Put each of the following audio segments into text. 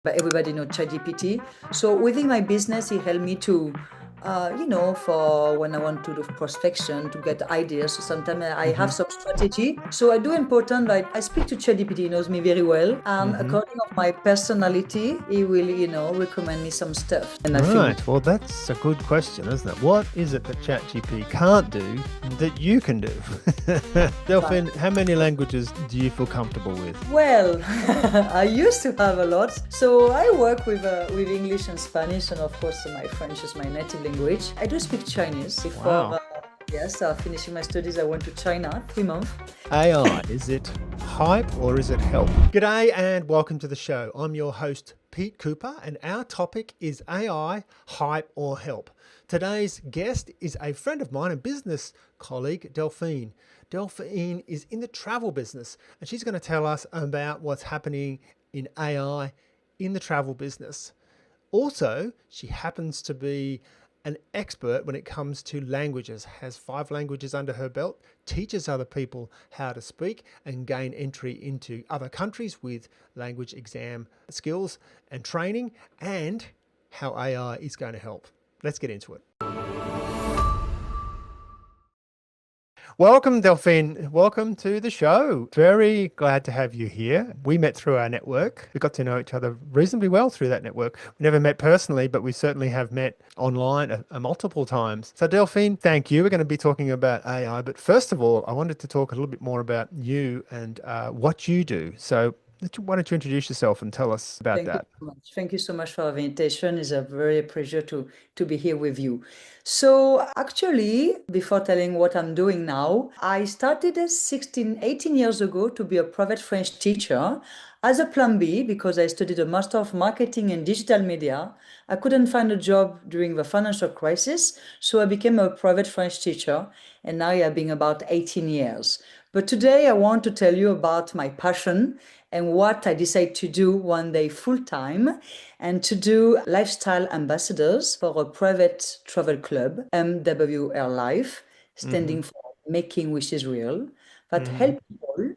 but everybody knows ChatGPT. So within my business, it helped me to, for when I want to do prospection, to get ideas. So sometimes I Mm-hmm. have some strategy. So I do important, like I speak to ChatGPT, he knows me very well. And Mm-hmm. according of my personality, he will, recommend me some stuff. And I feel Right. Well, that's a good question, isn't it? What is it that ChatGPT can't do that you can do? Delphine, how many languages do you feel comfortable with? well, I used to have a lot. So I work with English and Spanish, and of course, my French is my native language. I do speak Chinese. Before, Wow. yes, finishing my studies, I went to China 3 months. AI, is it hype or is it help? G'day and welcome to the show. I'm your host, Pete Cooper, and our topic is AI, hype or help. Today's guest is a friend of mine and business colleague, Delphine. Delphine is in the travel business and she's going to tell us about what's happening in AI in the travel business. Also, she happens to be an expert when it comes to languages, has 5 languages under her belt, teaches other people how to speak and gain entry into other countries with language exam skills and training, and how AI is going to help. Let's get into it. Welcome, Delphine. Welcome to the show. Very glad to have you here. We met through our network. We got to know each other reasonably well through that network. We never met personally, but we certainly have met online multiple times. So, Delphine, thank you. We're going to be talking about AI. But first of all, I wanted to talk a little bit more about you and what you do. So, why don't you introduce yourself and tell us about Thank you that? so much. Thank you so much for the invitation. It's a very pleasure to be here with you. So actually, before telling what I'm doing now, I started 16, 18 years ago to be a private French teacher as a plan B because I studied a Master of Marketing and Digital Media. I couldn't find a job during the financial crisis, so I became a private French teacher, and now I have been about 18 years. But today I want to tell you about my passion and what I decided to do one day full time and to do lifestyle ambassadors for a private travel club, MWR Life, Mm-hmm. standing for Making Wishes Real, that Mm-hmm. help people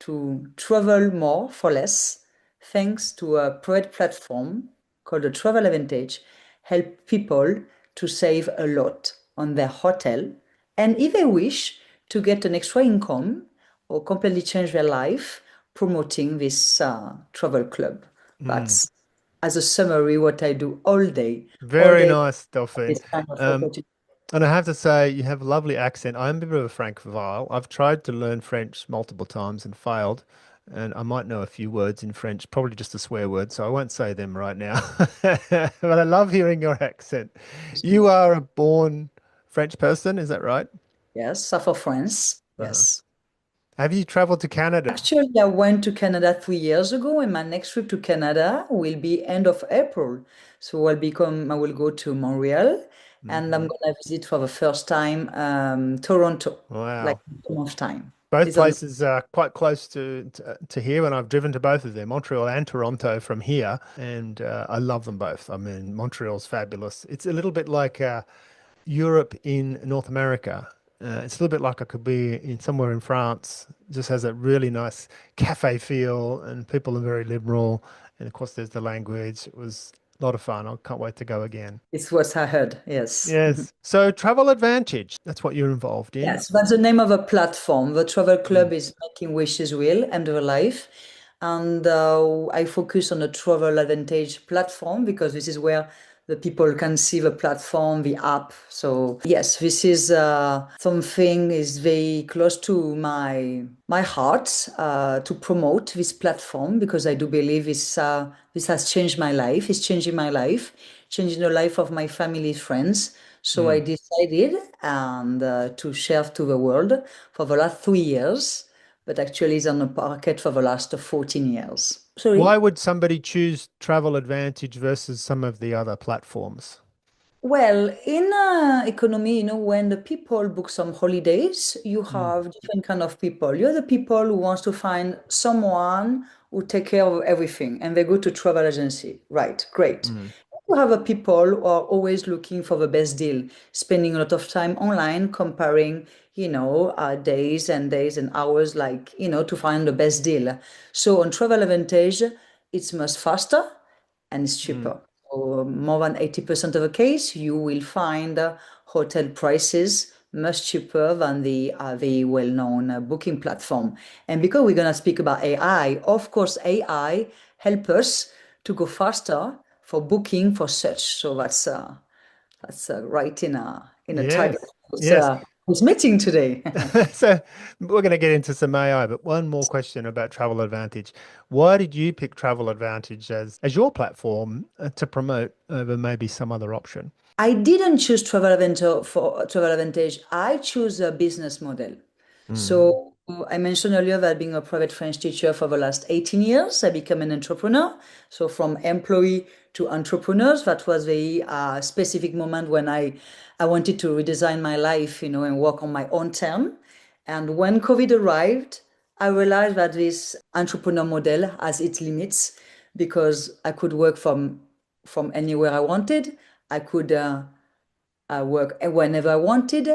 to travel more for less thanks to a private platform called the Travel Advantage, help people to save a lot on their hotel. And if they wish to get an extra income or completely change their life, promoting this travel club. Mm. That's, as a summary, what I do all Very day, nice, Delphine. this kind of Um, opportunity. And I have to say, you have a lovely accent. I'm a bit of a Francophile. I've tried to learn French multiple times and failed. And I might know a few words in French, probably just a swear word, so I won't say them right now. But I love hearing your accent. You are a born French person, is that right? Yes, so for France, Uh-huh. yes. Have you traveled to Canada? Actually, I went to Canada 3 years ago, and my next trip to Canada will be end of April. So I will go to Montreal, and I'm Hmm. gonna visit for the first time Toronto, like Wow. a month time. Both This on places are quite close to here, and I've driven to both of them, Montreal and Toronto, from here, and I love them both. I mean, Montreal's fabulous. It's a little bit like Europe in North America. It's a little bit like I could be in somewhere in France. It just has a really nice cafe feel, and people are very liberal. And of course, there's the language. It was a lot of fun. I can't wait to go again. it's what I heard. Yes. Yes. So, Travel Advantage, that's what you're involved in. Yes, that's the name of a platform. The travel Mm. club is Making Wishes Real, End of Life. And I focus on the Travel Advantage platform because this is where the people can see the platform, the app. So yes, this is something is very close to my heart to promote this platform because I do believe this has changed my life. It's changing my life, changing the life of my family, friends. So I Mm. decided and to share to the world for the last 3 years, but actually it's on the market for the last 14 years. Why Sorry. would somebody choose Travel Advantage versus some of the other platforms? Well, in economy, when the people book some holidays, you Mm. have different kind of people. You're the people who wants to find someone who take care of everything, and they go to travel agency. Right, great. Mm. You have a people who are always looking for the best deal, spending a lot of time online comparing, days and hours, like, to find the best deal. So on Travel Advantage, it's much faster. and it's Mm. cheaper. So more than 80% of the case, you will find hotel prices much cheaper than the well-known booking platform. And because we're going to speak about AI, of course, AI help us to go faster for booking for search. So that's right in a tag Yes. Yes. of this meeting today. So we're going to get into some AI, but one more question about Travel Advantage. Why did you pick Travel Advantage as your platform to promote over maybe some other option? I didn't choose travel advantage for travel advantage. I choose a business model. Mm. So I mentioned earlier that being a private French teacher for the last 18 years, I became an entrepreneur. So from employee to entrepreneurs, that was a specific moment when I wanted to redesign my life, and work on my own term. And when COVID arrived, I realized that this entrepreneur model has its limits because I could work from anywhere I wanted. I could work whenever I wanted,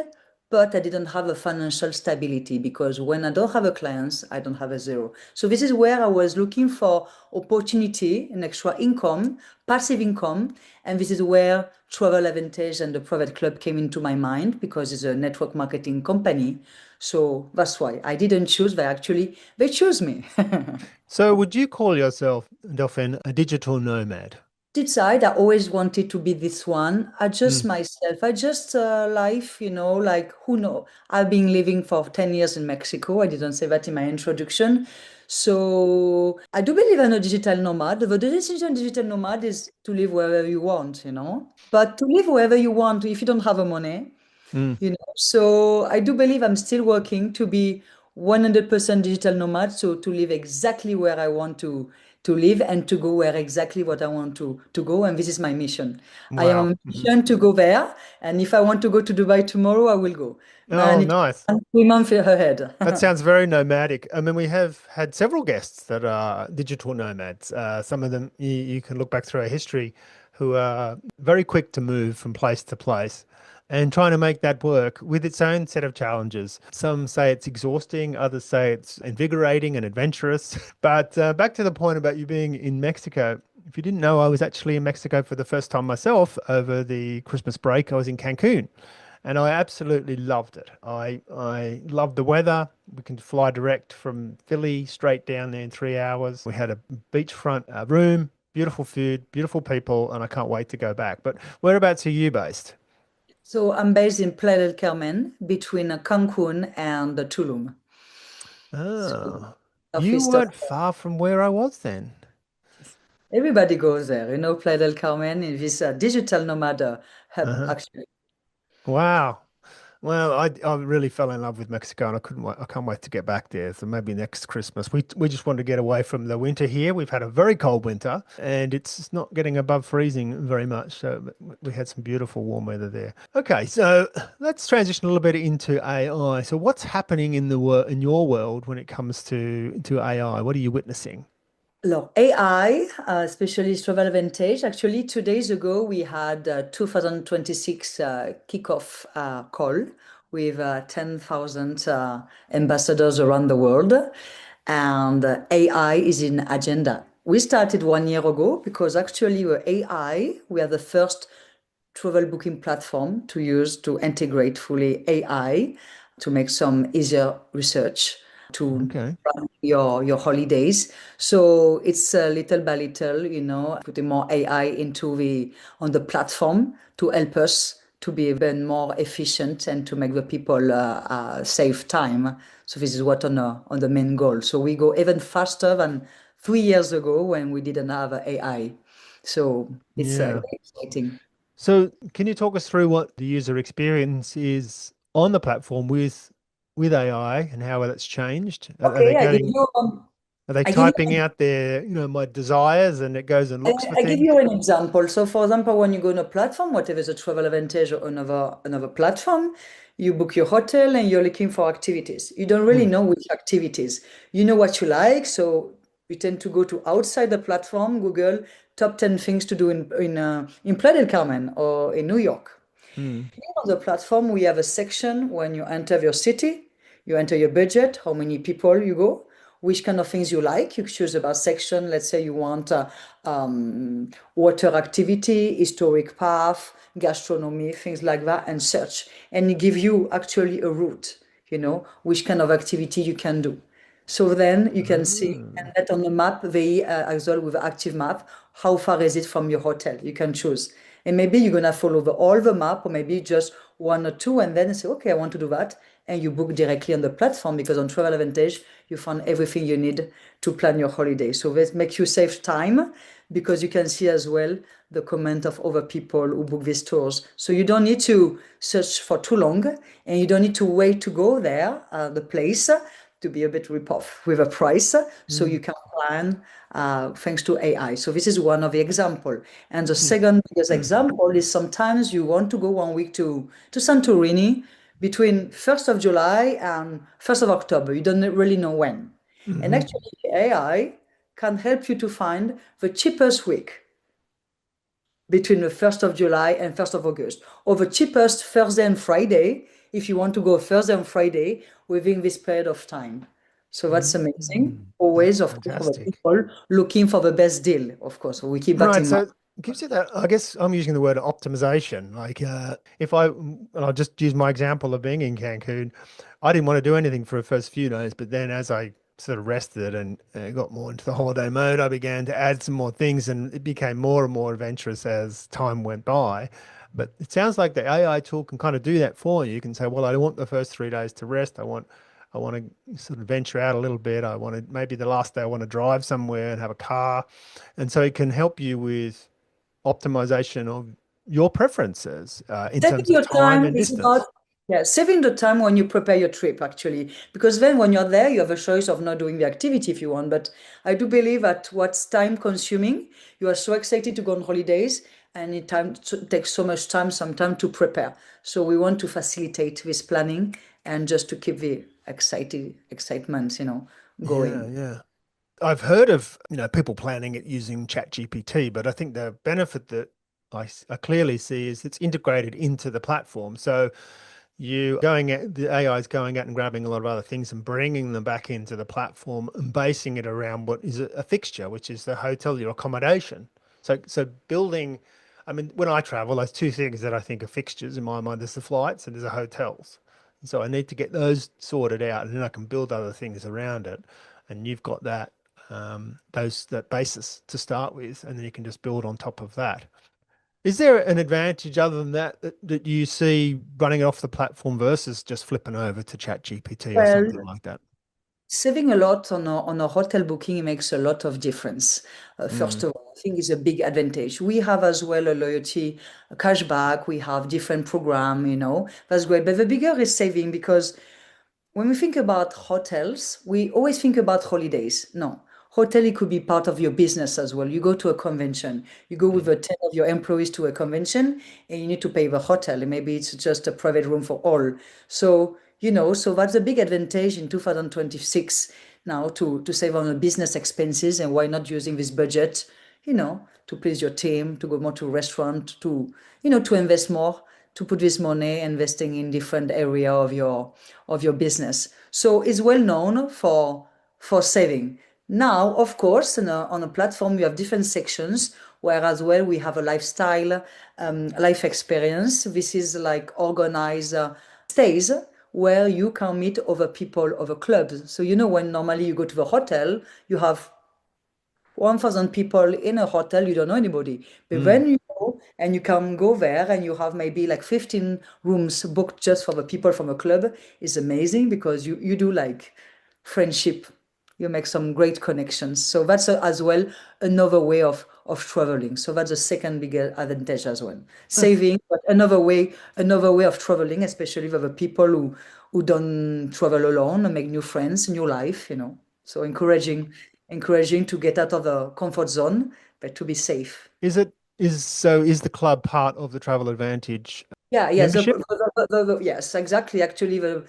but I didn't have a financial stability because when I don't have a clients, I don't have a zero. So this is where I was looking for opportunity, an extra income, passive income, and this is where Travel Advantage and the Private Club came into my mind because it's a network marketing company. So that's why I didn't choose, they chose me. So would you call yourself, Delphine, a digital nomad? Decide I always wanted to be this one. Adjust Mm. myself. Adjust life, like who know. I've been living for 10 years in Mexico. I didn't say that in my introduction. So I do believe I'm a digital nomad. The decision digital nomad is to live wherever you want. But to live wherever you want, if you don't have a money, Mm. so I do believe I'm still working to be 100% digital nomad, so to live exactly where I want to live and to go where exactly what I want to go. And this is my mission. I am on Wow. a Mhm. mission to go there. And if I want to go to Dubai tomorrow, I will go. But I Oh, need to nice. plan 3 months ahead. That sounds very nomadic. I mean, we have had several guests that are digital nomads. Some of them you can look back through our history who are very quick to move from place to place and trying to make that work with its own set of challenges. Some say it's exhausting, others say it's invigorating and adventurous. But back to the point about you being in Mexico. If you didn't know, I was actually in Mexico for the first time myself over the Christmas break. I was in Cancun and I absolutely loved it. I loved the weather. We can fly direct from Philly straight down there in 3 hours. We had a beachfront room, beautiful food, beautiful people, and I can't wait to go back. But whereabouts are you based? So I'm based in Playa del Carmen between Cancun and Tulum. So Oh, you southeast of weren't far from where I was then. everybody goes there. Playa del Carmen is this digital nomad hub, Uh-huh. actually. Wow. Well, I really fell in love with Mexico, and I couldn't wait. I can't wait to get back there. So maybe next Christmas. We just want to get away from the winter here. We've had a very cold winter, and it's not getting above freezing very much. So we had some beautiful warm weather there. Okay, so let's transition a little bit into AI. So what's happening in in your world when it comes to AI? What are you witnessing? Look, AI, especially Travel Advantage. Actually, 2 days ago, we had 2026 kickoff call with 10,000 ambassadors around the world. And AI is in agenda. We started 1 year ago because actually, AI, we are the first travel booking platform to use to integrate fully AI to make some easier research to Okay. plan your holidays. So it's little by little, putting more AI into the on the platform to help us to be even more efficient and to make the people save time. So this is what on the main goal. So we go even faster than 3 years ago when we didn't have AI. So it's Yeah. exciting. So, can you talk us through what the user experience is on the platform with AI and how that's changed? Are they Okay, going, are they I give typing you out their, my desires and it goes and I looks for I give things? you an example. So, for example, when you go on a platform, whatever is a travel advantage or another platform, you book your hotel and you're looking for activities. You don't really Mm, know which activities. You know what you like, so you tend to go to outside the platform, Google top 10 things to do in Playa del Carmen or in New York. mm, Here on the platform, we have a section when you enter your city, you enter your budget, how many people you go. which kind of things you like. You choose about section. Let's say you want water activity, historic path, gastronomy, things like that, and search. And it give you actually a route, which kind of activity you can do. So then you can see, and Mm. that on the map, they as well with active map, how far is it from your hotel? You can choose. And maybe you're gonna follow all the map, or maybe just one or two, and then say, okay, I want to do that. And you book directly on the platform because on Travel Advantage, you find everything you need to plan your holiday. So this makes you save time because you can see as well the comment of other people who book these tours. So you don't need to search for too long and you don't need to wait to go there, the place, to be a bit rip-off with a price. So Mm. you can plan thanks to AI. So this is one of the example. And the Mm. second biggest example is sometimes you want to go 1 week to Santorini between 1st of July and 1st of October. You don't really know when. And Hmm. actually, AI can help you to find the cheapest week between the 1st of July and 1st of August, or the cheapest Thursday and Friday if you want to go Thursday and Friday within this period of time. So that's amazing. Mm. That's Always, of course, for the fantastic. people looking for the best deal, of course. So we keep that Right. in mind. So it gives you that, I guess I'm using the word optimization. Like, if I, and I'll just use my example of being in Cancun, I didn't want to do anything for the first few days, but then as I sort of rested and got more into the holiday mode, I began to add some more things and it became more and more adventurous as time went by. But it sounds like the AI tool can kind of do that for you. You can say, well, I don't want the first 3 days to rest. I want to sort of venture out a little bit. I want to, maybe the last day I want to drive somewhere and have a car. And so it can help you with optimization of your preferences in Saving terms of your time time and is about, distance. yeah, saving the time when you prepare your trip, actually. Because then when you're there, you have a choice of not doing the activity if you want. But I do believe that what's time consuming, you are so excited to go on holidays and takes so much time, some time to prepare. So we want to facilitate this planning and just to keep the excitement, Yeah, going. yeah. I've heard of, people planning it using ChatGPT, but I think the benefit that I clearly see is it's integrated into the platform. So the AI is going out and grabbing a lot of other things and bringing them back into the platform and basing it around what is a fixture, which is the hotel, your accommodation. So building, I mean, when I travel, there's two things that I think are fixtures in my mind. There's the flights and there's the hotels. And so I need to get those sorted out, and then I can build other things around it. And you've got that basis to start with, and then you can just build on top of that. Is there an advantage other than that you see running it off the platform versus just flipping over to ChatGPT or Well, something like that? saving a lot on a hotel booking makes a lot of difference. First Mm. of all, I think is a big advantage. We have as well a loyalty, a cashback. We have different program, that's great. But the bigger is saving because when we think about hotels, we always think about holidays. No, hotel, it could be part of your business as well. You go to a convention, you go with Mm. a 10 of your employees to a convention, and you need to pay the hotel. And maybe it's just a private room for all. So, so that's a big advantage in 2026 now to save on the business expenses. And why not using this budget, to please your team, to go more to restaurant, to invest more, to put this money investing in different area of your business. So it's well known for saving. Now, of course, on a platform, we have different sections where as well we have a lifestyle, life experience. This is like organized stays where you can meet other people, other clubs. So when normally you go to the hotel, you have 1,000 people in a hotel, you don't know anybody. But Mm. when you go and you can go there and you have maybe like 15 rooms booked just for the people from a club, is amazing because you do like friendship. You make some great connections. So that's as well another way of traveling. So that's the second big advantage as well. Saving, but another way of traveling, especially for the people who don't travel alone and make new friends, new life. So encouraging to get out of the comfort zone, but to be safe. Is the club part of the Travel Advantage Yeah, yes, membership? yes, exactly. Actually, the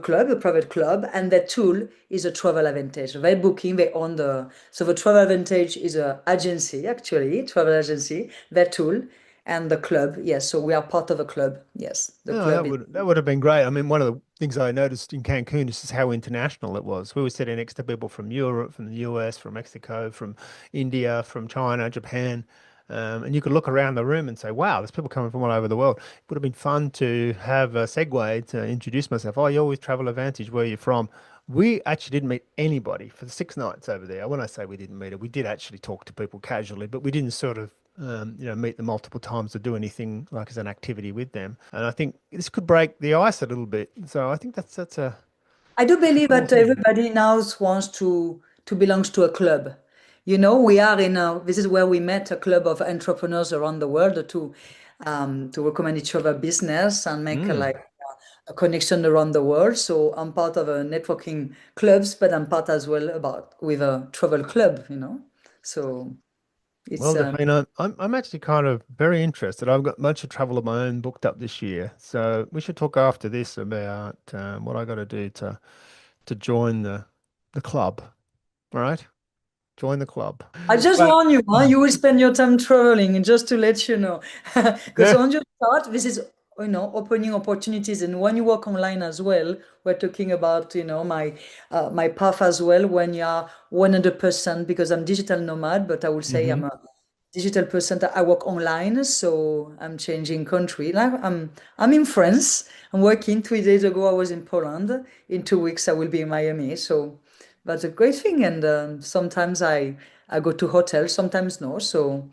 club, the private club, and that tool is a travel advantage. They booking, they own the. So the travel advantage is a agency, actually, travel agency. That tool, and the club. Yes, so we are part of a club. Yes, the Oh, club is. that would have been great. I mean, one of the things I noticed in Cancun is just how international it was. We were sitting next to people from Europe, from the US, from Mexico, from India, from China, Japan, and you could look around the room and say, "Wow, there's people coming from all over the world." It would have been fun to have a segue to introduce myself. Oh, you're with Travel Advantage. Where are you from? We actually didn't meet anybody for the 6 nights over there. When I say we didn't meet it, we did actually talk to people casually, but we didn't sort of meet them multiple times or do anything like as an activity with them. And I think this could break the ice a little bit. So I think I do that's a believe cool that thing. everybody now wants to belongs to a club. We are in a, this is where we met a club of entrepreneurs around the world to recommend each other business and make Mm. a connection around the world. So I'm part of a networking clubs, but I'm part as well about with a travel club. So it's Well, Delphine, I'm actually kind of very interested. I've got much of travel of my own booked up this year, so we should talk after this about what I got to do to join the club. All right, join the club. I just But warn you, huh? You will spend your time traveling, and just to let you know. Because yeah. on your start, this is, opening opportunities. And when you work online as well, we're talking about, my path as well, when you are 100%, because I'm digital nomad, but I will say Hmm. I'm a digital person. I work online, so I'm changing country. Like I'm in France. I'm working. 3 days ago, I was in Poland. In 2 weeks, I will be in Miami. So that's a great thing. And sometimes I go to hotels, sometimes no. So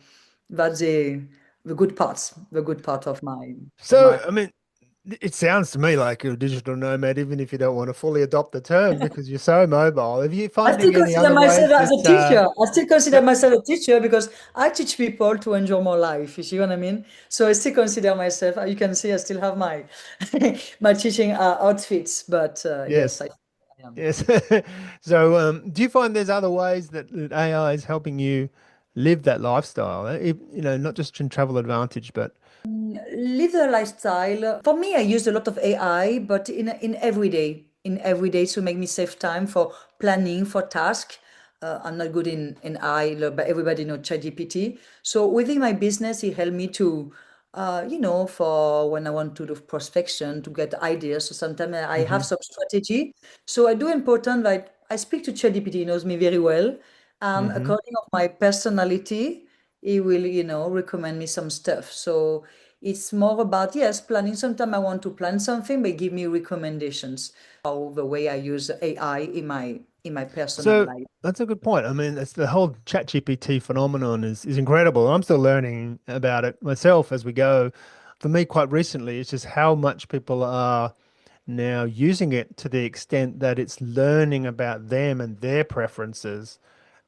that's the good part of my. So, I mean, it sounds to me like you're a digital nomad, even if you don't want to fully adopt the term because you're so mobile. Are you I still finding any consider other myself ways as a that, teacher. I still consider that myself a teacher because I teach people to enjoy more life. You see what I mean? So I still consider myself. You can see I still have my my teaching outfits, but yes, yes, I am. yes. So, do you find there's other ways that AI is helping you live that lifestyle? Not just in travel advantage, but Live the lifestyle. For me, I use a lot of AI, but in every day to make me save time for planning for task. I'm not good in AI, but everybody knows ChatGPT. So within my business, it helped me to, for when I want to do prospection to get ideas. So sometimes I have hmm some strategy. So I do important like I speak to ChatGPT, he knows me very well, and hmm according of my personality he will recommend me some stuff. So it's more about, yes, planning. Sometimes I want to plan something but give me recommendations how the way I use AI in my personal So life. that's a good point. I mean, it's the whole ChatGPT phenomenon is incredible. I'm still learning about it myself as we go. For me, quite recently, it's just how much people are now using it to the extent that it's learning about them and their preferences.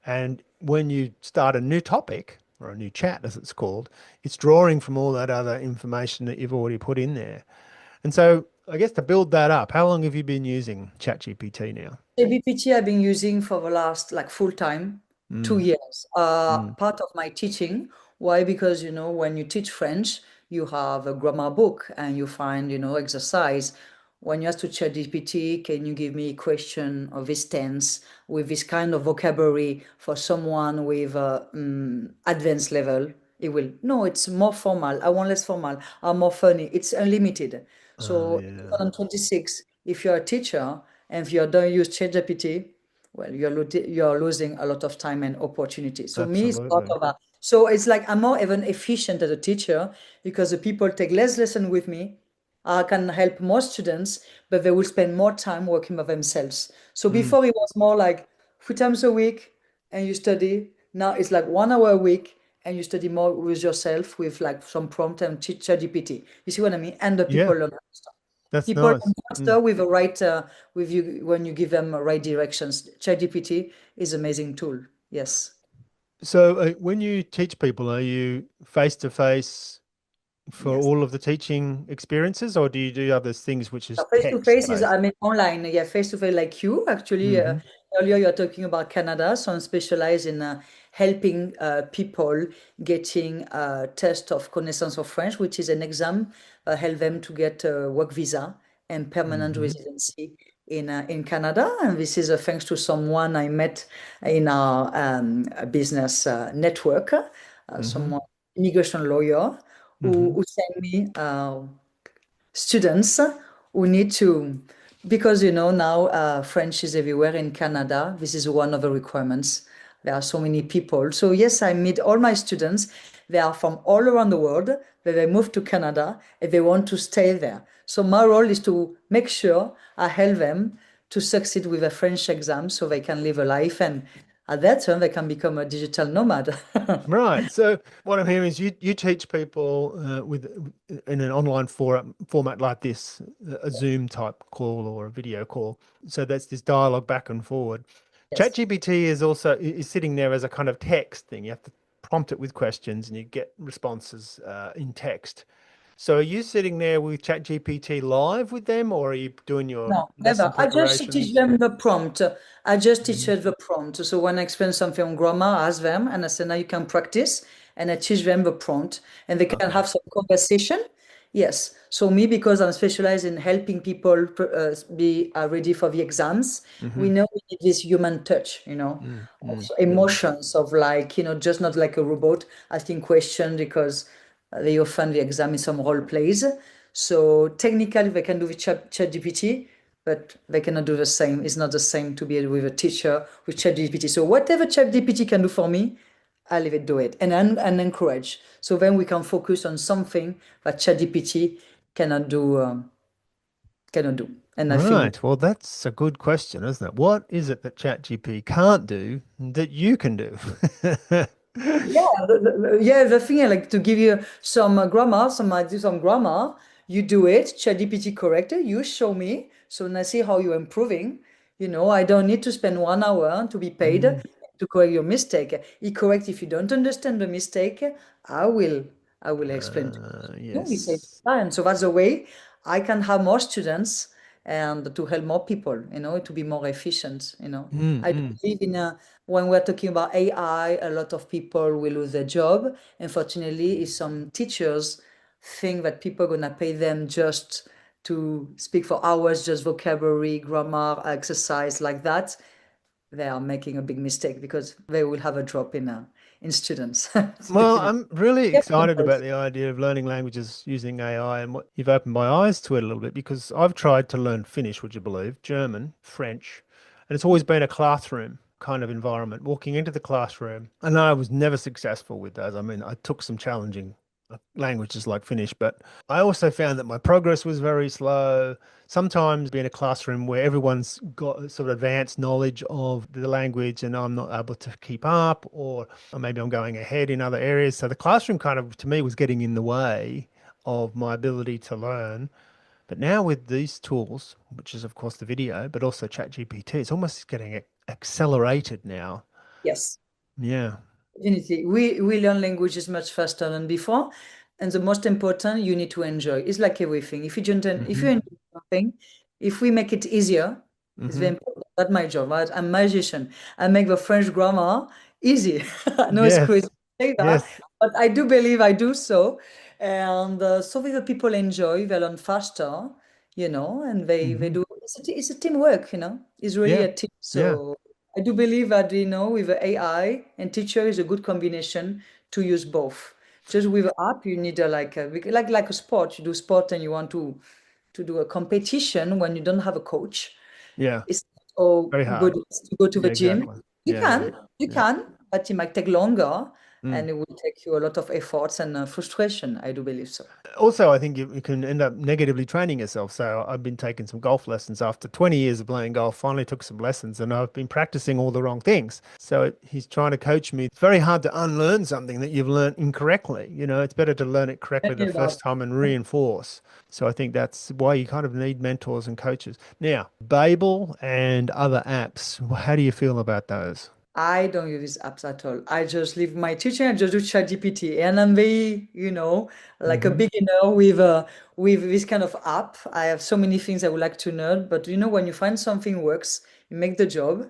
And when you start a new topic or a new chat, as it's called, it's drawing from all that other information that you've already put in there. And so I guess to build that up, how long have you been using ChatGPT now? JBPT I've been using for the last like full time two Mm, years. mm, Part of my teaching. Why? Because when you teach French, you have a grammar book and you find exercise. When you ask to ChatGPT, can you give me a question of this tense with this kind of vocabulary for someone with advanced level? It will. No, it's more formal. I want less formal. I'm more funny. It's unlimited. oh, So in yeah, 2026, if you're a teacher and if you don't use ChatGPT, well, you're losing a lot of time and opportunity. So me is part absolutely. of that. So it's like I'm more even efficient as a teacher because the people take less lesson with me. I can help more students, but they will spend more time working by themselves. So Mm, before it was more like 3 times a week and you study. Now it's like 1 hour a week and you study more with yourself with like some prompt and ChatGPT. You see what I mean? And the yeah, people learn faster. that's People learn nice. Mm. faster with the right with you when you give them right directions. ChatGPT is amazing tool. Yes. So, when you teach people, are you face to face for Yes. all of the teaching experiences, or do you do other things which is Face to text face is, based? I mean, online. Yeah, face to face, like you actually. Hmm. Earlier, you are talking about Canada, so I'm specialized in helping people getting a test of connaissance of French, which is an exam, help them to get a work visa and permanent Hmm. residency in Canada. And this is thanks to someone I met in our business network, Hmm. someone immigration lawyer Hmm. who send me students who need to, because now French is everywhere in Canada. This is one of the requirements. There are so many people. So yes, I meet all my students. They are from all around the world. They move to Canada and they want to stay there. So my role is to make sure I help them to succeed with a French exam so they can live a life, and at that time they can become a digital nomad. Right. So what I'm hearing is you teach people with in an online format like this, a Zoom type call or a video call. So that's this dialogue back and forward. Yes. ChatGPT is also is sitting there as a kind of text thing. You have to prompt it with questions and you get responses in text. So are you sitting there with ChatGPT live with them, or are you doing your No, lesson never. I just teach preparations? them the prompt. I just teach Mhm. them the prompt. So when I explain something on grammar, I ask them and I say, now you can practice. And I teach them the prompt and they can Okay. have some conversation. Yes. So me, because I'm specialized in helping people be ready for the exams, we Hmm. know we need this human touch, Mm, of mm, mm. emotions of like, just not like a robot asking questions because they often the exam in some role plays. So technically they can do with ChatGPT, but they cannot do the same. It's not the same to be with a teacher with ChatGPT. So whatever ChatGPT can do for me, I leave it do it and encourage. So then we can focus on something that ChatGPT cannot do cannot do. And I think Right. Well, that's a good question, isn't it? What is it that ChatGPT can't do that you can do? yeah, yeah, the thing like to give you some grammar, I do some grammar, you do it, ChatGPT correct it, you show me, so when I see how you're improving, I don't need to spend 1 hour to be paid Mm, to correct your mistake. He correct if you don't understand the mistake, I will I will explain to you. We say yes. and so that's the way I can have more students and to help more people, to be more efficient, Mm, I do mm. believe in when we're talking about AI, a lot of people will lose their job. Unfortunately, if some teachers think that people are gonna pay them just to speak for hours, just vocabulary, grammar, exercise like that, they are making a big mistake because they will have a drop in students. Well, Definitely. I'm really Yeah, excited about the idea of learning languages using AI, and what you've opened my eyes to it a little bit because I've tried to learn Finnish, would you believe, German, French, and it's always been a classroom kind of environment, walking into the classroom. And I was never successful with those. I mean, I took some challenging languages like Finnish, but I also found that my progress was very slow. Sometimes be in a classroom where everyone's got sort of advanced knowledge of the language and I'm not able to keep up, or maybe I'm going ahead in other areas. So the classroom kind of, to me, was getting in the way of my ability to learn. But now with these tools, which is of course the video, but also ChatGPT, it's almost getting accelerated now. Yes. Yeah. Definitely. We learn languages much faster than before. And the most important, you need to enjoy. It's like everything. If you Hmm. enjoy something, if we make it easier, it's very Hmm. important. That's my job, right? I'm a magician. I make the French grammar easy. I know it's crazy Yes. to say that, Yes. but I do believe I do so. And so if the people enjoy, they learn faster, and they Hmm. do. It's a teamwork, It's really Yeah. a team. Yeah. So I do believe that, with the AI and teacher is a good combination to use both. Just with an app, you need like a sport. You do sport and you want to do a competition when you don't have a coach. Yeah. It's not all Very good hard. to go to Yeah, the gym. exactly. You Yeah, yeah, can, you yeah. can, but it might take longer Mm. and it will take you a lot of efforts and frustration. I do believe so. Also, I think you can end up negatively training yourself. So I've been taking some golf lessons after 20 years of playing golf, finally took some lessons and I've been practicing all the wrong things. So he's trying to coach me. It's very hard to unlearn something that you've learned incorrectly. It's better to learn it correctly Tell the me about first time and reinforce. So I think that's why you kind of need mentors and coaches. Now, Babel and other apps, how do you feel about those? I don't use apps at all. I just leave my teaching and just do ChatGPT. And I'm very, like a Hmm. beginner with this kind of app. I have so many things I would like to learn, but when you find something works, you make the job.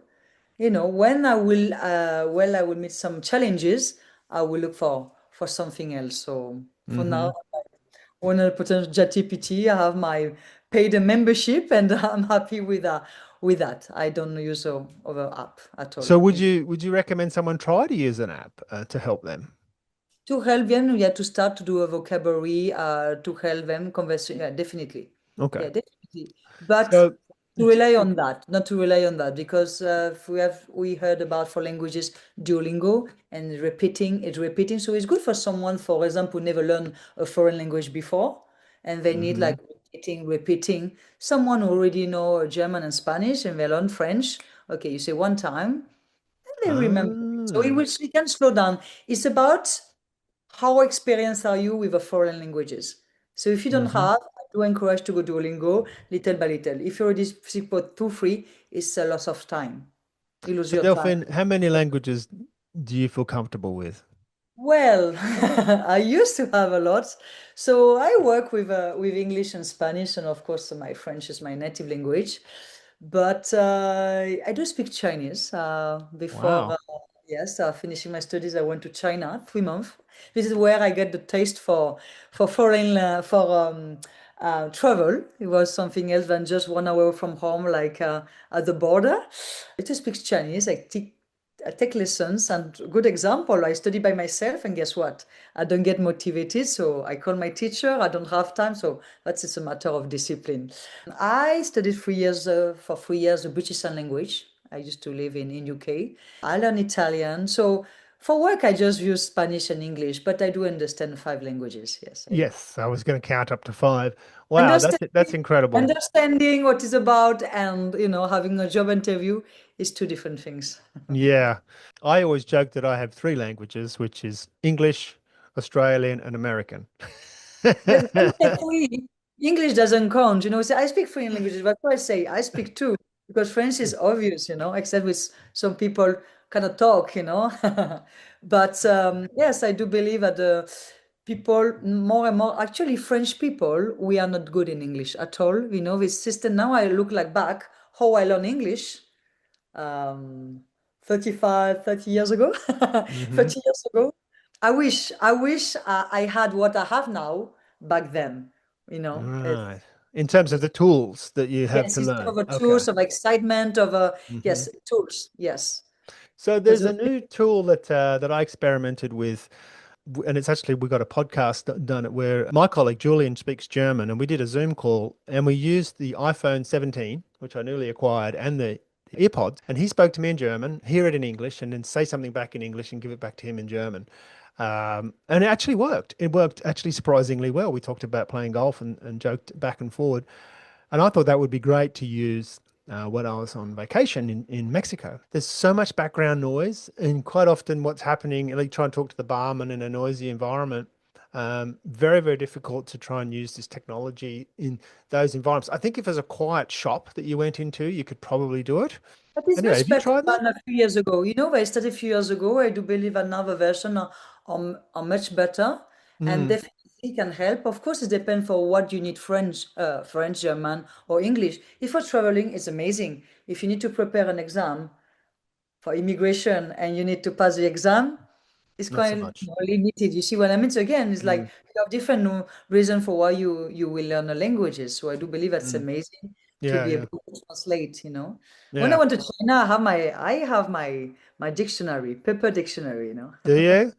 When I will meet some challenges, I will look for something else. So for now, Hmm. 100% ChatGPT. I have my paid membership, and I'm happy with that. I don't use other app at all. So would you recommend someone try to use an app to help them? To help them, yeah, to start to do a vocabulary, to help them converse. Yeah, definitely. Okay. Yeah, definitely. But So, to rely on that, not to rely on that, because we heard about for languages Duolingo and repeating. So it's good for someone, for example, who never learned a foreign language before, and they need hmm like repeating. Someone who already know German and Spanish and they learn French. Okay, you say one time, and they remember it. So ah, it can slow down. It's about how experienced are you with the foreign languages? So if you don't hmm have, I do encourage to go Duolingo little by little. If you already speak for two, three, it's a loss of time. You lose So, your time. Delphine, how many languages do you feel comfortable with? Well, I used to have a lot. So I work with English and Spanish, and of course my French is my native language. But I do speak Chinese. Before Wow. yes, finishing my studies, I went to China 3 months. This is where I get the taste for foreign travel. It was something else than just 1 hour from home, like at the border. I just speak Chinese. I take lessons, and good example, I study by myself, and guess what? I don't get motivated, so I call my teacher. I don't have time, so that's just a matter of discipline. I studied 3 years for 3 years the British Sign Language. I used to live in UK. I learned Italian. So for work, I just use Spanish and English, but I do understand five languages. Yes, I do. Yes, I was going to count up to five. Wow, that's Understanding, incredible. understanding what it's about, and having a job interview is two different things. Yeah. I always joke that I have three languages, which is English, Australian, and American. Yes, when you say three, English doesn't count. So I speak three languages, but I say I speak two because French is obvious, except with some people kind of talk. But yes, I do believe that the people more and more, actually French people, we are not good in English at all. This system. Now I look like back how I learn English um, 30 years ago, hmm 30 years ago. I wish I had what I have now back then, Right. In terms of the tools that you have yes, to instead learn. of a Okay. tools of excitement hmm yes, tools, yes. So Because there's a new tool that I experimented with, and it's actually we got a podcast done it where my colleague Julian speaks German, and we did a Zoom call, and we used the iPhone 17, which I newly acquired, and the earpods, and he spoke to me in German, hear it in English, and then say something back in English and give it back to him in German. And it actually worked. It worked actually surprisingly well. We talked about playing golf and joked back and forward. And I thought that would be great to use when I was on vacation in Mexico. There's so much background noise, and quite often what's happening, like try and talk to the barman in a noisy environment. Very, very difficult to try and use this technology in those environments. I think if there's a quiet shop that you went into, you could probably do it. But it's Anyway, much have you better tried that? than a few years ago. I started a few years ago. I do believe another version are much better and Mm, definitely can help. Of course, it depends for what you need French, German, or English. If for traveling, it's amazing. If you need to prepare an exam for immigration and you need to pass the exam, it's not so quite much. limited. You see what I mean? So again, it's like Mm, you have different reason for why you will learn the languages. So I do believe that's mm. amazing to Yeah, be yeah, able to translate. When I yeah. went to China, I have my dictionary, paper dictionary. Do you?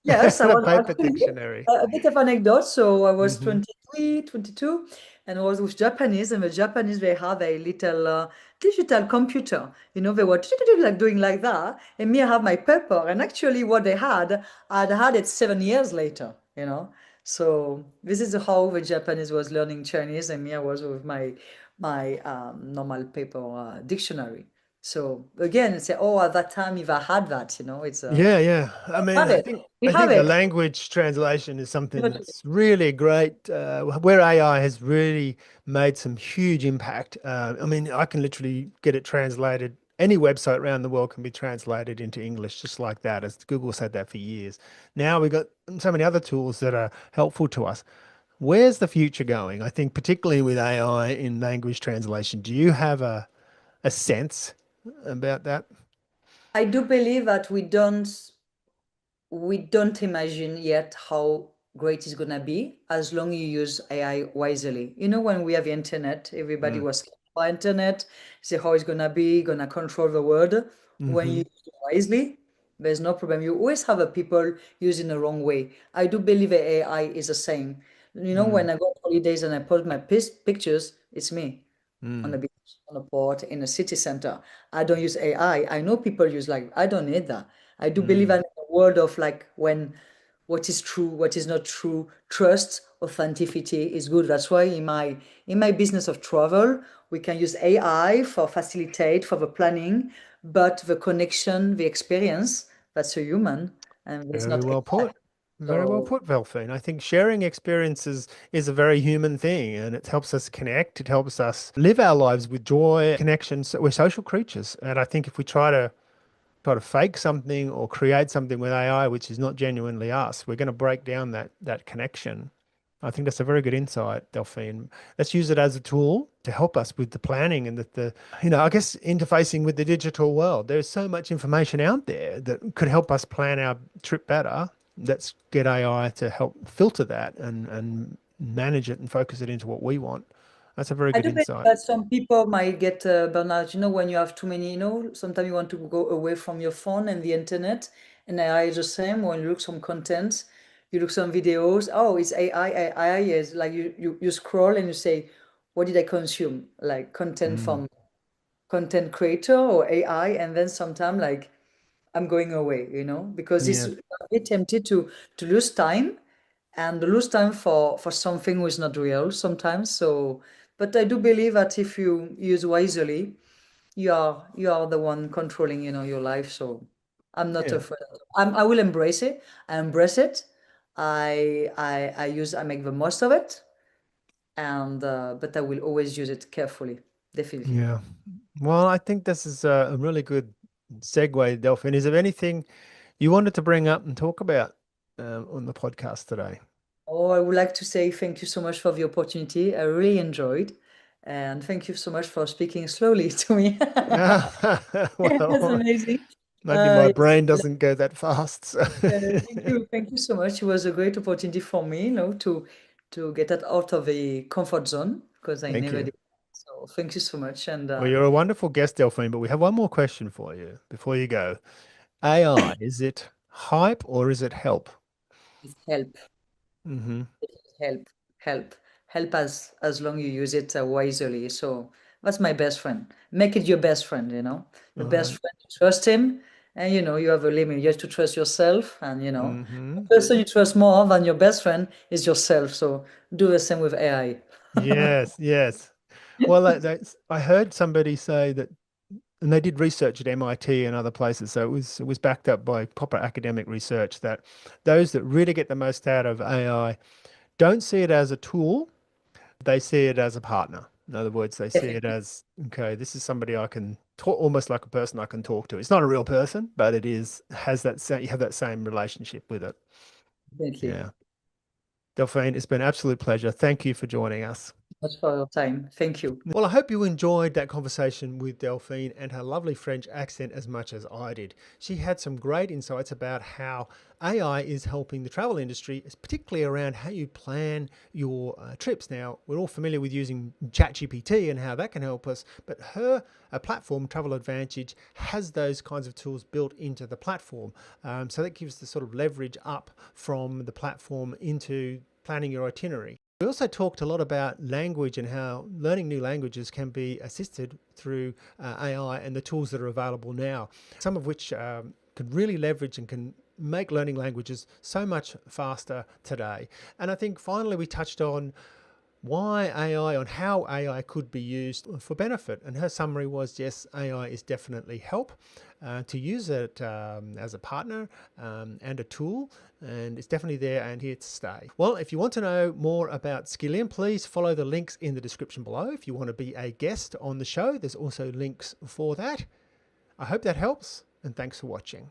Yes, I A was paper actually dictionary. a bit of anecdote. So I was hmm 23, 22, and I was with Japanese, and the Japanese, they have a little digital computer. They were like doing like that, and me, I have my paper. And actually, what they had, I'd had it 7 years later. So this is how the Japanese was learning Chinese, and me, I was with my normal paper dictionary. So again, say, oh, at that time, if I had that, it's Yeah, yeah. I mean, have I it. think We I have think the it. language translation is something that's really great, where AI has really made some huge impact. I mean, I can literally get it translated. Any website around the world can be translated into English just like that, as Google's had that for years. Now we've got so many other tools that are helpful to us. Where's the future going? I think particularly with AI in language translation. Do you have a sense about that? I do believe that we don't imagine yet how great it's gonna be as long you use AI wisely. When we have the internet, everybody Mm. was scared about internet, say how it's gonna control the world when you hmm use it wisely. There's no problem. You always have a people using the wrong way. I do believe AI is the same. Mm, When I go on holidays and I post my pictures, it's me on the mm, beach, on a port, in a city center. I don't use AI. I know people use like, I don't need that. I do believe mm. in a world of like when what is true, what is not true, trust, authenticity is good. That's why in my business of travel, we can use AI for facilitate for the planning, but the connection, the experience, that's a human and it's Very not well AI. put. Very well So put, Delphine. I think sharing experiences is a very human thing and it helps us connect. It helps us live our lives with joy, connection. So we're social creatures. And I think if we try to fake something or create something with AI which is not genuinely us, we're going to break down that connection. I think that's a very good insight, Delphine. Let's use it as a tool to help us with the planning and I guess interfacing with the digital world. There's so much information out there that could help us plan our trip better. Let's get AI to help filter that and manage it and focus it into what we want. That's a very I good do believe insight. that some people might get burnout. When you have too many, sometimes you want to go away from your phone and the internet. And AI is the same. When you look some content, you look some videos. Oh, it's AI. AI is like you scroll and you say, what did I consume? Like content Mm. from content creator or AI. And then sometimes like I'm going away, because it's Yeah. I'm very tempted to lose time and lose time for something which is not real sometimes. So, but I do believe that if you use wisely, you are the one controlling, your life. So I'm not Yeah. afraid. I will embrace it. I embrace it. I make the most of it, and but I will always use it carefully, definitely. Yeah. Well, I think this is a really good segue, Delphine. Is there anything you wanted to bring up and talk about on the podcast today? Oh, I would like to say thank you so much for the opportunity. I really enjoyed. And thank you so much for speaking slowly to me. That's Well, amazing. maybe my Yes, brain doesn't go that fast. So. thank you. Thank you so much. It was a great opportunity for me, to get out of the comfort zone because I Thank never you. did. So thank you so much. And Well, you're a wonderful guest, Delphine, but we have one more question for you before you go. AI, is it hype or is it help? it's help. Hmm. help help help as long you use it wisely. So that's my best friend. Make it your best friend. The All best right. friend, you trust him, and you have a limit. You have to trust yourself, and Hmm. the person you trust more than your best friend is yourself. So do the same with AI. Yes, yes. Well, I heard somebody say that, and they did research at MIT and other places, so it was backed up by proper academic research that those that really get the most out of AI don't see it as a tool, they see it as a partner. In other words, they see it Definitely. as, okay, this is somebody I can talk, almost like a person I can talk to. It's not a real person, but you have that same relationship with it. Definitely. Yeah. Delphine, it's been an absolute pleasure. Thank you for joining us. Much for your time. Thank you. Well, I hope you enjoyed that conversation with Delphine and her lovely French accent as much as I did. She had some great insights about how AI is helping the travel industry, particularly around how you plan your trips. Now, we're all familiar with using ChatGPT and how that can help us, but her platform, Travel Advantage, has those kinds of tools built into the platform. So that gives the sort of leverage up from the platform into planning your itinerary. We also talked a lot about language and how learning new languages can be assisted through AI and the tools that are available now, some of which can really leverage and can make learning languages so much faster today. And I think finally we touched on why AI, on how AI could be used for benefit. And her summary was, yes, AI is definitely help to use it as a partner and a tool, and it's definitely there and here to stay. Well, if you want to know more about Skillion, please follow the links in the description below. If you want to be a guest on the show, there's also links for that. I hope that helps, and thanks for watching.